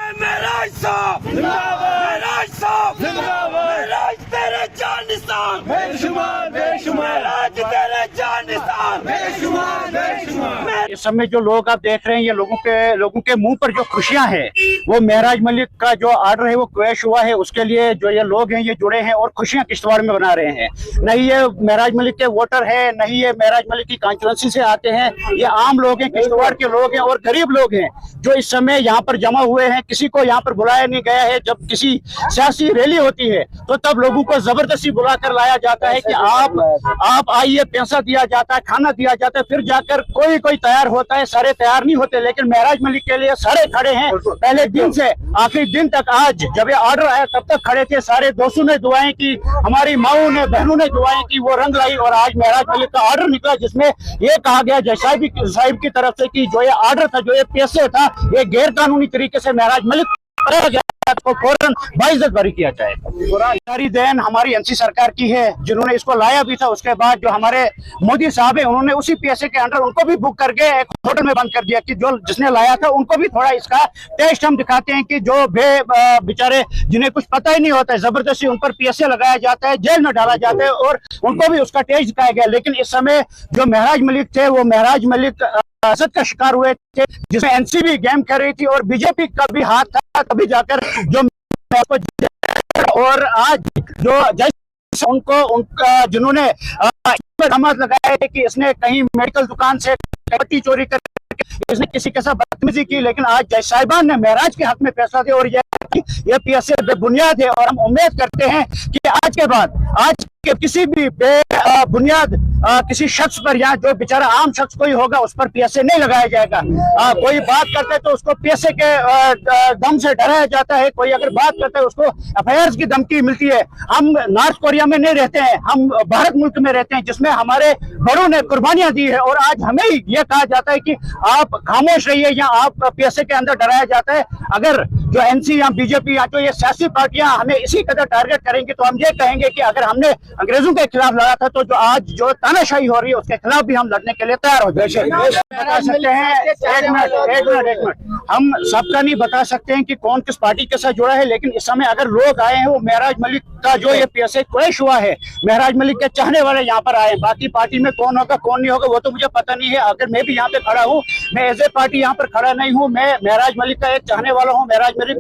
महराज साहब महराज साहब महराज तेरे जान निसार बेशुमार महराज तेरे जान निसार बेशुमार। इस समय जो लोग आप देख रहे हैं, ये लोगों के मुंह पर जो खुशियां हैं, वो महराज मलिक का जो ऑर्डर है वो क्रैश हुआ है, उसके लिए जो ये लोग हैं ये जुड़े हैं और खुशियां किश्तवाड़ में बना रहे हैं। नहीं ये महराज मलिक के वोटर है, नहीं ये महराज मलिक की कॉन्स्टिट्यूंसी से आते हैं, ये आम लोग हैं, किश्तवाड़ के लोग हैं और गरीब लोग हैं जो इस समय यहाँ पर जमा हुए हैं। किसी को यहाँ पर बुलाया नहीं गया है। जब किसी सियासी रैली होती है तो तब लोगों को जबरदस्ती बुलाकर लाया जाता है कि आप आइए, पैसा दिया जाता है, खाना दिया जाता है, फिर जाकर कोई तैयार होता है, सारे तैयार नहीं होते। लेकिन महराज मलिक के लिए सारे खड़े हैं, पहले दिन से आखिरी दिन तक। आज जब ये ऑर्डर आया तब तक खड़े थे, सारे दोस्तों ने दुआएं की, हमारी माओ ने, बहनों ने दुआएं की, वो रंग लाई। और आज महराज मलिक का ऑर्डर निकला जिसमें ये कहा गया जज साहिब की तरफ से कि जो ये ऑर्डर था, जो ये पैसे था, ये गैर कानूनी तरीके से महराज मलिक कराया गया को फौरन बाइज्जत बरी किया जाए। सारी देन हमारी एनसी सरकार की है जिन्होंने इसको लाया भी था। उसके बाद जो हमारे मोदी साहब है उन्होंने उसी पैसे के अंडर उनको भी बुक करके एक होटल में बंद कर दिया कि जो जिसने लाया था उनको भी थोड़ा इसका टेस्ट हम दिखाते हैं कि जो बेचारे जिन्हें कुछ पता ही नहीं होता है, जबरदस्ती उन पर पैसे लगाया जाता है, जेल में डाला जाता है और उनको भी उसका टेस्ट दिखाया गया। लेकिन इस समय जो महराज मलिक थे वो महराज मलिक असद का शिकार हुए थे, जिसमें एनसीबी गेम कर रही थी और बीजेपी का भी हाथ था, तभी जाकर जो और आज जो जज उनका जिन्होंने इल्जाम लगाया है कि इसने कहीं मेडिकल दुकान से पत्ती चोरी कर इसने किसी के साथ बदतमीजी की, लेकिन आज जज साहिबान ने महराज के हक में फैसला दिया और ये पैसे बेबुनियाद है। और हम उम्मीद करते हैं कि आज के बाद आज के किसी भी बेबुनियाद किसी शख्स पर या जो बेचारा आम शख्स कोई होगा उस पर पैसे नहीं लगाया जाएगा। कोई बात करता है तो उसको पैसे के दम से डराया जाता है, कोई अगर बात करता है उसको एफआईआर की धमकी मिलती है। हम नॉर्थ कोरिया में नहीं रहते हैं, हम भारत मुल्क में रहते हैं जिसमें हमारे बड़ों ने कुर्बानियां दी है और आज हमें ये कहा जाता है कि आप खामोश रहिए या आप पैसे के अंदर डराया जाता है। अगर जो एनसी या बीजेपी या जो ये सियासी पार्टियां हमें इसी कदर टारगेट करेंगे तो हम ये कहेंगे कि अगर हमने अंग्रेजों के खिलाफ लड़ा था तो जो आज जो तानाशाही हो रही है उसके खिलाफ भी हम लड़ने के लिए तैयार हो जाए। बता सकते हैं एक मिनट हम सबका नहीं बता सकते हैं कि कौन किस पार्टी के साथ जुड़ा है, लेकिन इस समय अगर लोग आए हैं वो महराज मलिक का जो ये पैसे क्रैश हुआ है, महराज मलिक के चाहने वाले यहाँ पर आए। बाकी पार्टी में कौन होगा कौन नहीं होगा वो तो मुझे पता नहीं है। अगर मैं भी यहाँ पे खड़ा हूँ, मैं एज ए पार्टी यहाँ पर खड़ा नहीं हूँ, मैं महराज मलिक का एक चाहने वाला हूँ, महराज मलिक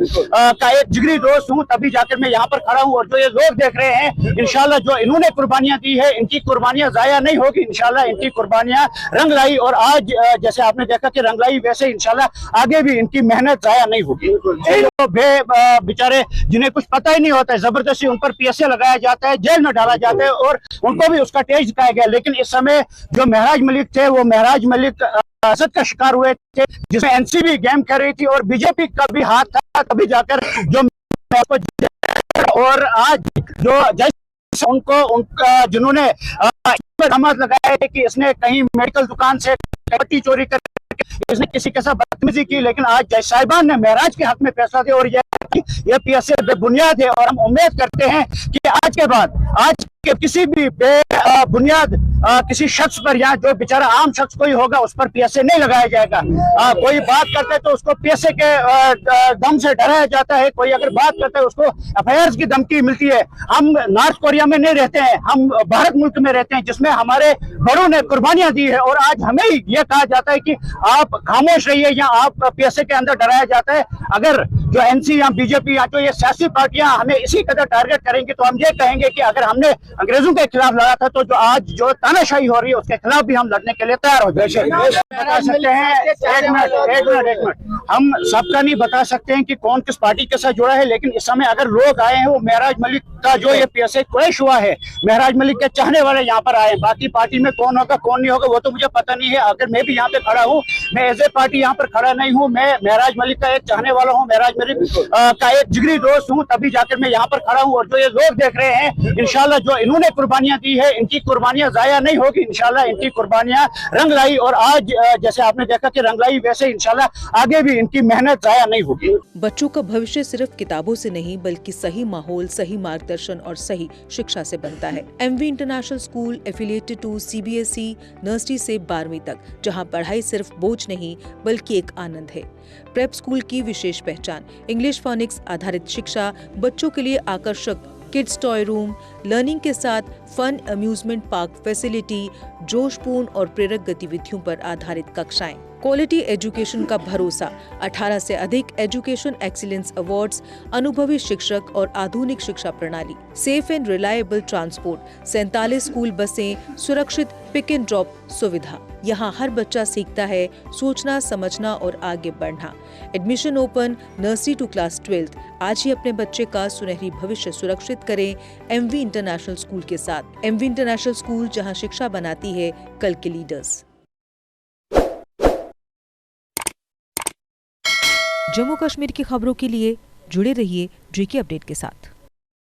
का एक जिगरी दोस्त हूँ, तभी जाकर मैं यहाँ पर खड़ा हूँ। और जो ये लोग देख रहे हैं, इंशाल्लाह जो इन्होंने कुर्बानियां दी है इनकी कुर्बानियां जाया नहीं होगी, इंशाल्लाह इनकी कुर्बानियां रंग लाई। और आज जैसे आपने देखा कि रंग लाई, वैसे इंशाल्लाह आगे भी इनकी मेहनत जाया नहीं होगी। जो बेचारे जिन्हें कुछ पता ही नहीं होता है, जबरदस्ती उन पर पैसे लगाया जाता है, जेल में डाला जाता है और उनको भी उसका टेस्ट दिखाया गया। लेकिन इस समय जो महराज मलिक थे वो महराज मलिक असद का शिकार हुए थे, जिसमें एनसीबी गेम कर रही थी और बीजेपी का भी हाथ था, तभी जाकर जो और आज जो जज उनका जिन्होंने इल्जाम लगाया है कि इसने कहीं मेडिकल दुकान से पत्ती चोरी कर इसने किसी के साथ बदतमीजी की, लेकिन आज जज साहिबान ने महराज के हक में फैसला दिया और ये पैसे बेबुनियाद है। और हम उम्मीद करते हैं कि आज के बाद आज के किसी भी बेबुनियाद किसी शख्स पर या जो बेचारा आम शख्स कोई होगा उस पर पैसे नहीं लगाया जाएगा। कोई बात करता है तो उसको पैसे के दम से डराया जाता है, कोई अगर बात करता है उसको एफआईआर की धमकी मिलती है। हम नॉर्थ कोरिया में नहीं रहते हैं, हम भारत मुल्क में रहते हैं जिसमें हमारे बड़ों ने कुर्बानियां दी है और आज हमें ये कहा जाता है कि आप खामोश रहिए या आप पैसे के अंदर डराया जाता है। अगर जो एनसी या बीजेपी या जो ये सियासी पार्टियां हमें इसी कदर टारगेट करेंगे तो हम ये कहेंगे कि अगर हमने अंग्रेजों के खिलाफ लड़ा था तो जो आज जो तानाशाही हो रही है उसके खिलाफ भी हम लड़ने के लिए तैयार हो जाए। बता सकते हैं एक मिनट हम सबका नहीं बता सकते हैं कि कौन किस पार्टी के साथ जुड़ा है, लेकिन इस समय अगर लोग आए हैं वो महराज मलिक का जो ये पैसे क्रैश हुआ है, महराज मलिक के चाहने वाले यहाँ पर आए। बाकी पार्टी में कौन होगा कौन नहीं होगा वो तो मुझे पता नहीं है। अगर मैं भी यहाँ पे खड़ा हूँ, मैं एज ए पार्टी यहाँ पर खड़ा नहीं हूँ, मैं महराज मलिक का एक चाहने वाला हूँ, महराज मलिक का एक जिगरी दोस्त हूँ, तभी जाकर मैं यहाँ पर खड़ा हूँ। और जो ये लोग देख रहे हैं, इंशाल्लाह जो इन्होंने कुर्बानियां दी है, इनकी कुर्बानियां जाया नहीं होगी। इंशाल्लाह इनकी कुर्बानियां रंग लाई, और आज जैसे आपने देखा कि रंग लाई, वैसे इंशाल्लाह आगे भी इनकी मेहनत जाया नहीं होगी। बच्चों का भविष्य सिर्फ किताबों से नहीं बल्कि सही माहौल, सही मार्गदर्शन और सही शिक्षा से बनता है। MV international school affiliated to CBSE nursery से 12वीं तक, जहां पढ़ाई सिर्फ बोझ नहीं बल्कि एक आनंद है। प्रेप स्कूल की विशेष पहचान इंग्लिश फोनिक्स आधारित शिक्षा, बच्चों के लिए आकर्षक किड्स टॉय रूम, लर्निंग के साथ फन अम्यूजमेंट पार्क फैसिलिटी, जोशपूर्ण और प्रेरक गतिविधियों पर आधारित कक्षाएं, क्वालिटी एजुकेशन का भरोसा, 18 से अधिक एजुकेशन एक्सीलेंस अवार्ड्स, अनुभवी शिक्षक और आधुनिक शिक्षा प्रणाली, safe and reliable transport, 47 school बसें, सुरक्षित पिक एंड ड्रॉप सुविधा। यहाँ हर बच्चा सीखता है सोचना, समझना और आगे बढ़ना। Admission open nursery to class 12। आज ही अपने बच्चे का सुनहरी भविष्य सुरक्षित करें एमवी इंटरनेशनल स्कूल के साथ। एमवी इंटरनेशनल स्कूल, जहाँ शिक्षा बनाती है कल के लीडर्स। जम्मू कश्मीर की खबरों के लिए जुड़े रहिए JK अपडेट के साथ।